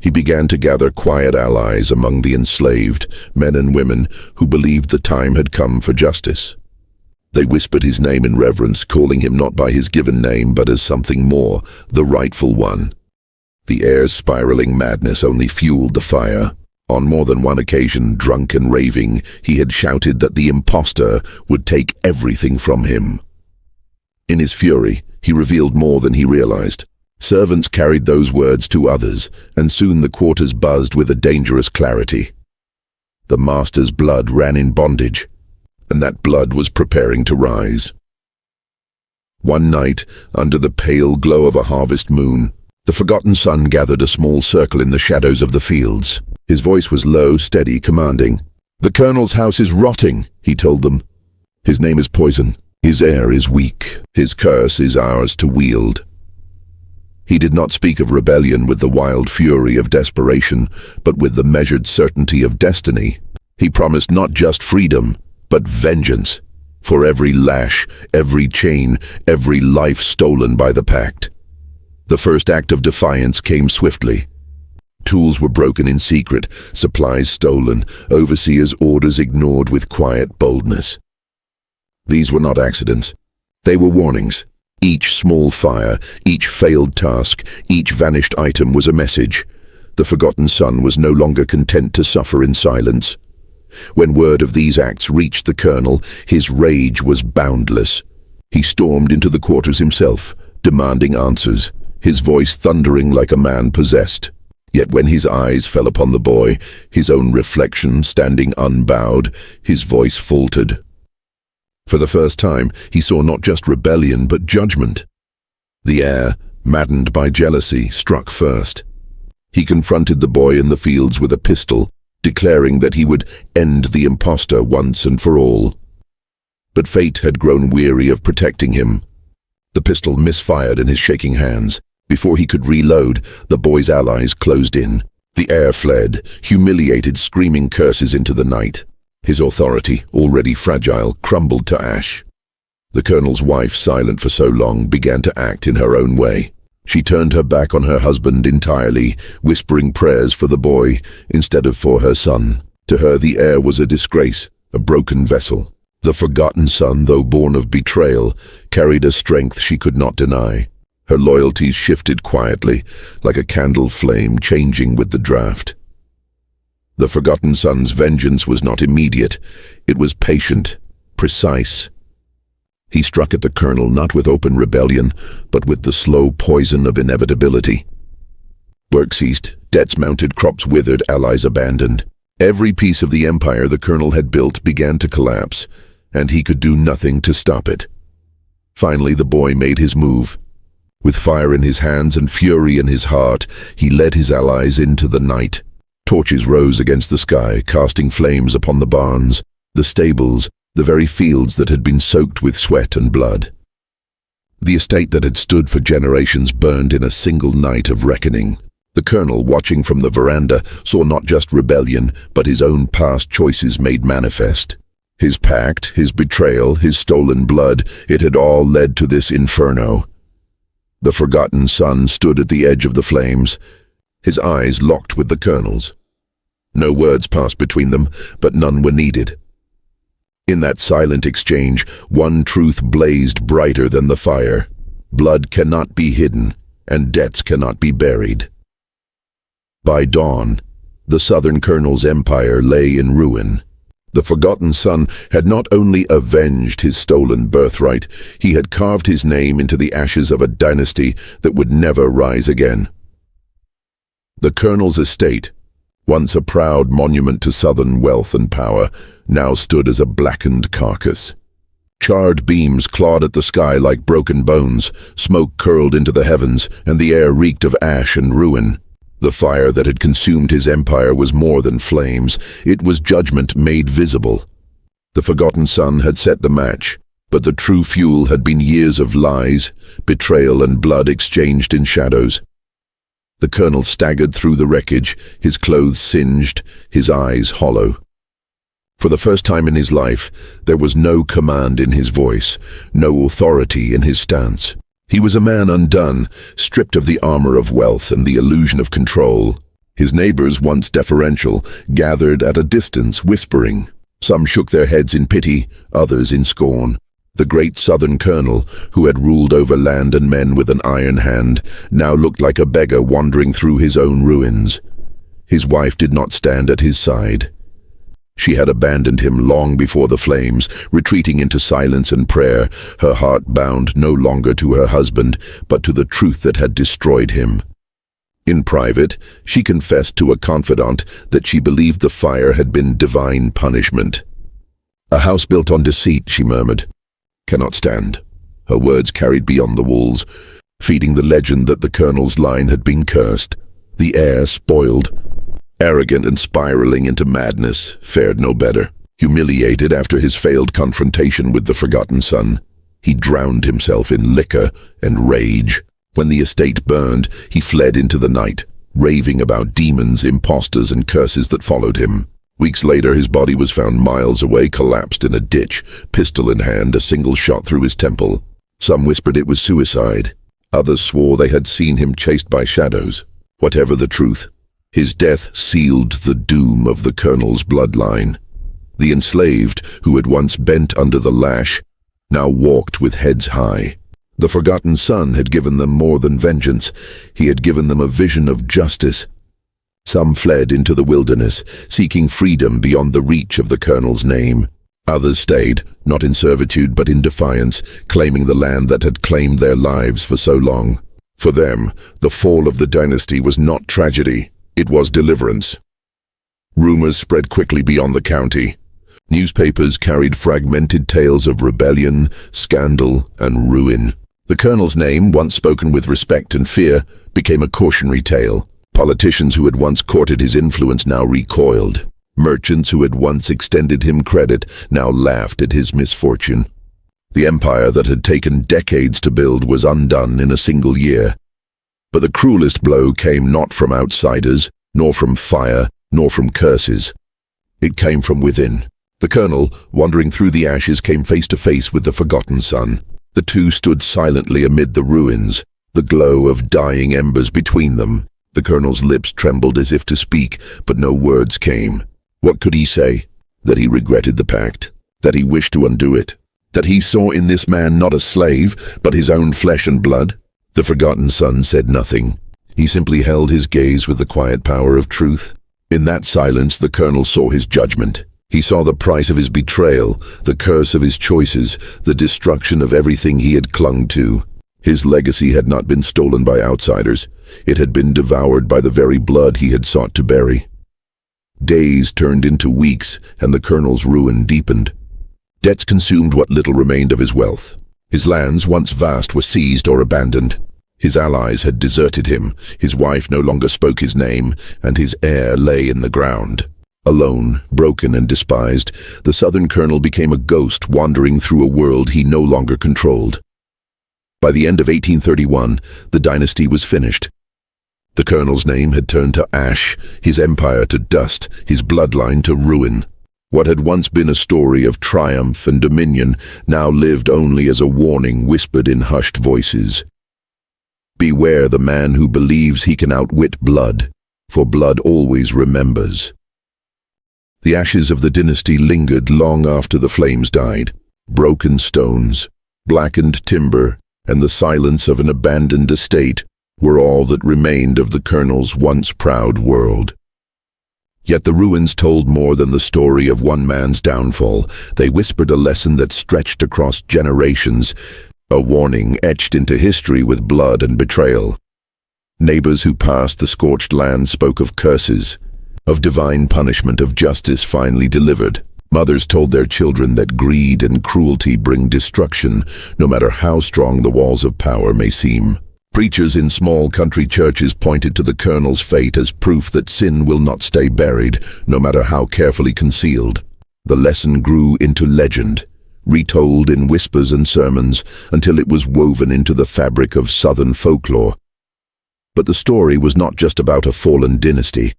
He began to gather quiet allies among the enslaved, men and women who believed the time had come for justice. They whispered his name in reverence, calling him not by his given name but as something more, the rightful one. The heir's spiraling madness only fueled the fire. On more than one occasion, drunk and raving, he had shouted that the impostor would take everything from him. In his fury, he revealed more than he realized. Servants carried those words to others, and soon the quarters buzzed with a dangerous clarity. The master's blood ran in bondage, and that blood was preparing to rise. One night, under the pale glow of a harvest moon, the forgotten son gathered a small circle in the shadows of the fields. His voice was low, steady, commanding. "The colonel's house is rotting," he told them. "His name is poison. His heir is weak. His curse is ours to wield." He did not speak of rebellion with the wild fury of desperation, but with the measured certainty of destiny. He promised not just freedom, but vengeance, for every lash, every chain, every life stolen by the Pact. The first act of defiance came swiftly. Tools were broken in secret, supplies stolen, overseers' orders ignored with quiet boldness. These were not accidents. They were warnings. Each small fire, each failed task, each vanished item was a message. The forgotten son was no longer content to suffer in silence. When word of these acts reached the colonel, his rage was boundless. He stormed into the quarters himself, demanding answers, his voice thundering like a man possessed. Yet when his eyes fell upon the boy, his own reflection standing unbowed, his voice faltered. For the first time, he saw not just rebellion, but judgment. The heir, maddened by jealousy, struck first. He confronted the boy in the fields with a pistol, declaring that he would end the impostor once and for all. But fate had grown weary of protecting him. The pistol misfired in his shaking hands. Before he could reload, the boy's allies closed in. The heir fled, humiliated, screaming curses into the night. His authority, already fragile, crumbled to ash. The colonel's wife, silent for so long, began to act in her own way. She turned her back on her husband entirely, whispering prayers for the boy instead of for her son. To her, the heir was a disgrace, a broken vessel. The forgotten son, though born of betrayal, carried a strength she could not deny. Her loyalties shifted quietly, like a candle flame changing with the draft. The forgotten son's vengeance was not immediate. It was patient, precise. He struck at the colonel not with open rebellion, but with the slow poison of inevitability. Work ceased, debts mounted, crops withered, allies abandoned. Every piece of the empire the colonel had built began to collapse, and he could do nothing to stop it. Finally, the boy made his move. With fire in his hands and fury in his heart, he led his allies into the night. Torches rose against the sky, casting flames upon the barns, the stables, the very fields that had been soaked with sweat and blood. The estate that had stood for generations burned in a single night of reckoning. The colonel, watching from the veranda, saw not just rebellion, but his own past choices made manifest. His pact, his betrayal, his stolen blood, it had all led to this inferno. The forgotten son stood at the edge of the flames, his eyes locked with the colonel's. No words passed between them, but none were needed. In that silent exchange, one truth blazed brighter than the fire. Blood cannot be hidden, and debts cannot be buried. By dawn, the southern colonel's empire lay in ruin. The forgotten son had not only avenged his stolen birthright, he had carved his name into the ashes of a dynasty that would never rise again. The colonel's estate, once a proud monument to southern wealth and power, now stood as a blackened carcass. Charred beams clawed at the sky like broken bones, smoke curled into the heavens, and the air reeked of ash and ruin. The fire that had consumed his empire was more than flames. It was judgment made visible. The forgotten son had set the match, but the true fuel had been years of lies, betrayal, and blood exchanged in shadows. The colonel staggered through the wreckage, his clothes singed, his eyes hollow. For the first time in his life, there was no command in his voice, no authority in his stance. He was a man undone, stripped of the armor of wealth and the illusion of control. His neighbors, once deferential, gathered at a distance, whispering. Some shook their heads in pity, others in scorn. The great southern colonel, who had ruled over land and men with an iron hand, now looked like a beggar wandering through his own ruins. His wife did not stand at his side. She had abandoned him long before the flames, retreating into silence and prayer, her heart bound no longer to her husband, but to the truth that had destroyed him. In private, she confessed to a confidant that she believed the fire had been divine punishment. "A house built on deceit," she murmured. "Cannot stand." Her words carried beyond the walls, feeding the legend that the colonel's line had been cursed. The heir, spoiled, arrogant and spiraling into madness, fared no better. Humiliated after his failed confrontation with the forgotten son, he drowned himself in liquor and rage. When the estate burned, he fled into the night, raving about demons, impostors, and curses that followed him. Weeks later, his body was found miles away, collapsed in a ditch, pistol in hand, a single shot through his temple. Some whispered it was suicide. Others swore they had seen him chased by shadows. Whatever the truth, his death sealed the doom of the colonel's bloodline. The enslaved, who had once bent under the lash, now walked with heads high. The forgotten son had given them more than vengeance. He had given them a vision of justice. Some fled into the wilderness, seeking freedom beyond the reach of the colonel's name. Others stayed, not in servitude but in defiance, claiming the land that had claimed their lives for so long. For them, the fall of the dynasty was not tragedy. It was deliverance. Rumors spread quickly beyond the county. Newspapers carried fragmented tales of rebellion, scandal, and ruin. The colonel's name, once spoken with respect and fear, became a cautionary tale. Politicians who had once courted his influence now recoiled. Merchants who had once extended him credit now laughed at his misfortune. The empire that had taken decades to build was undone in a single year. But the cruelest blow came not from outsiders, nor from fire, nor from curses. It came from within. The colonel, wandering through the ashes, came face to face with the forgotten son. The two stood silently amid the ruins, the glow of dying embers between them. The colonel's lips trembled as if to speak, but no words came. What could he say? That he regretted the pact, that he wished to undo it, that he saw in this man not a slave, but his own flesh and blood? The forgotten son said nothing. He simply held his gaze with the quiet power of truth. In that silence, the colonel saw his judgment. He saw the price of his betrayal, the curse of his choices, the destruction of everything he had clung to. His legacy had not been stolen by outsiders. It had been devoured by the very blood he had sought to bury. Days turned into weeks, and the colonel's ruin deepened. Debts consumed what little remained of his wealth. His lands, once vast, were seized or abandoned. His allies had deserted him, his wife no longer spoke his name, and his heir lay in the ground. Alone, broken and despised, the Southern colonel became a ghost wandering through a world he no longer controlled. By the end of 1831, the dynasty was finished. The colonel's name had turned to ash, his empire to dust, his bloodline to ruin. What had once been a story of triumph and dominion now lived only as a warning whispered in hushed voices. Beware the man who believes he can outwit blood, for blood always remembers. The ashes of the dynasty lingered long after the flames died. Broken stones, blackened timber, and the silence of an abandoned estate were all that remained of the colonel's once proud world. Yet the ruins told more than the story of one man's downfall. They whispered a lesson that stretched across generations, a warning etched into history with blood and betrayal. Neighbors who passed the scorched land spoke of curses, of divine punishment, of justice finally delivered. Mothers told their children that greed and cruelty bring destruction, no matter how strong the walls of power may seem. Preachers in small country churches pointed to the colonel's fate as proof that sin will not stay buried, no matter how carefully concealed. The lesson grew into legend, retold in whispers and sermons, until it was woven into the fabric of Southern folklore. But the story was not just about a fallen dynasty.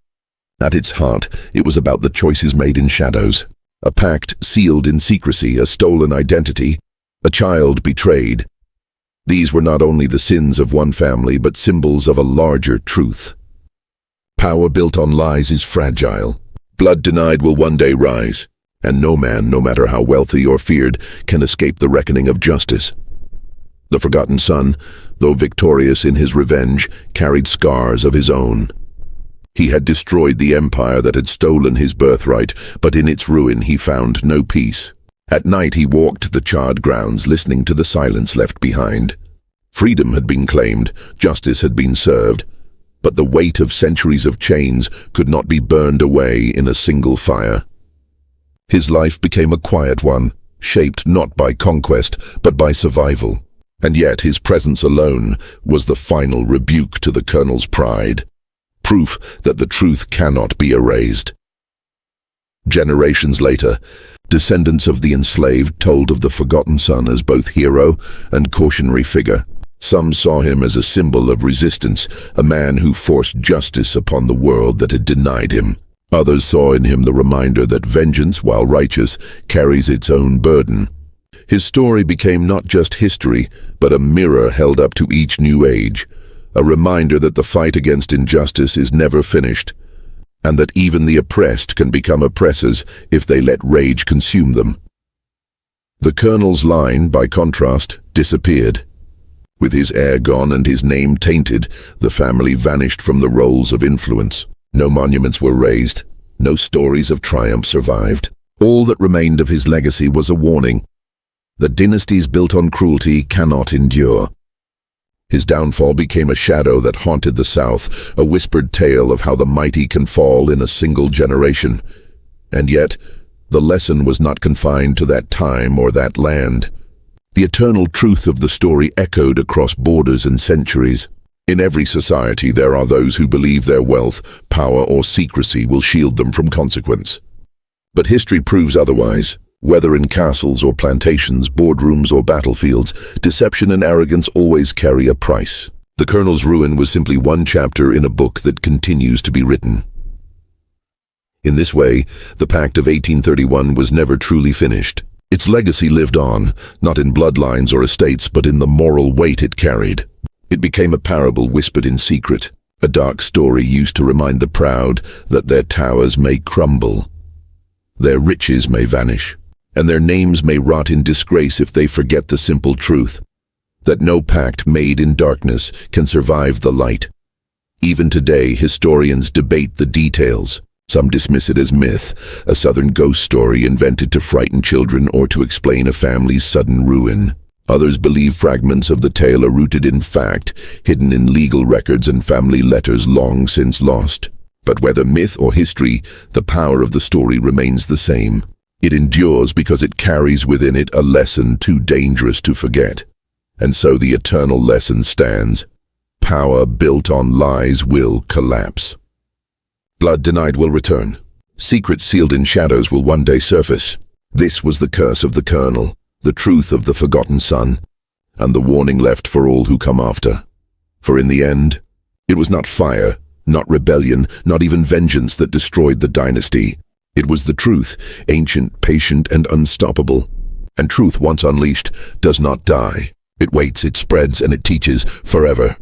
At its heart, it was about the choices made in shadows. A pact sealed in secrecy, a stolen identity, a child betrayed. These were not only the sins of one family, but symbols of a larger truth. Power built on lies is fragile. Blood denied will one day rise, and no man, no matter how wealthy or feared, can escape the reckoning of justice. The forgotten son, though victorious in his revenge, carried scars of his own. He had destroyed the empire that had stolen his birthright, but in its ruin he found no peace. At night he walked the charred grounds, listening to the silence left behind. Freedom had been claimed, justice had been served, but the weight of centuries of chains could not be burned away in a single fire. His life became a quiet one, shaped not by conquest, but by survival. And yet his presence alone was the final rebuke to the colonel's pride. Proof that the truth cannot be erased. Generations later, descendants of the enslaved told of the forgotten son as both hero and cautionary figure. Some saw him as a symbol of resistance, a man who forced justice upon the world that had denied him. Others saw in him the reminder that vengeance, while righteous, carries its own burden. His story became not just history, but a mirror held up to each new age, a reminder that the fight against injustice is never finished, and that even the oppressed can become oppressors if they let rage consume them. The colonel's line, by contrast, disappeared. With his heir gone and his name tainted, the family vanished from the roles of influence. No monuments were raised, no stories of triumph survived. All that remained of his legacy was a warning. The dynasties built on cruelty cannot endure. His downfall became a shadow that haunted the South, a whispered tale of how the mighty can fall in a single generation. And yet, the lesson was not confined to that time or that land. The eternal truth of the story echoed across borders and centuries. In every society there are those who believe their wealth, power, or secrecy will shield them from consequence. But history proves otherwise. Whether in castles or plantations, boardrooms or battlefields, deception and arrogance always carry a price. The colonel's ruin was simply one chapter in a book that continues to be written. In this way, the Pact of 1831 was never truly finished. Its legacy lived on, not in bloodlines or estates, but in the moral weight it carried. It became a parable whispered in secret, a dark story used to remind the proud that their towers may crumble, their riches may vanish, and their names may rot in disgrace if they forget the simple truth that no pact made in darkness can survive the light. Even today, historians debate the details. Some dismiss it as myth, a southern ghost story invented to frighten children or to explain a family's sudden ruin. Others believe fragments of the tale are rooted in fact, hidden in legal records and family letters long since lost. But whether myth or history, the power of the story remains the same. It endures because it carries within it a lesson too dangerous to forget. And so the eternal lesson stands. Power built on lies will collapse. Blood denied will return. Secrets sealed in shadows will one day surface. This was the curse of the Colonel, the truth of the forgotten son, and the warning left for all who come after. For in the end, it was not fire, not rebellion, not even vengeance that destroyed the dynasty. It was the truth, ancient, patient, and unstoppable. And truth, once unleashed, does not die. It waits, it spreads, and it teaches forever.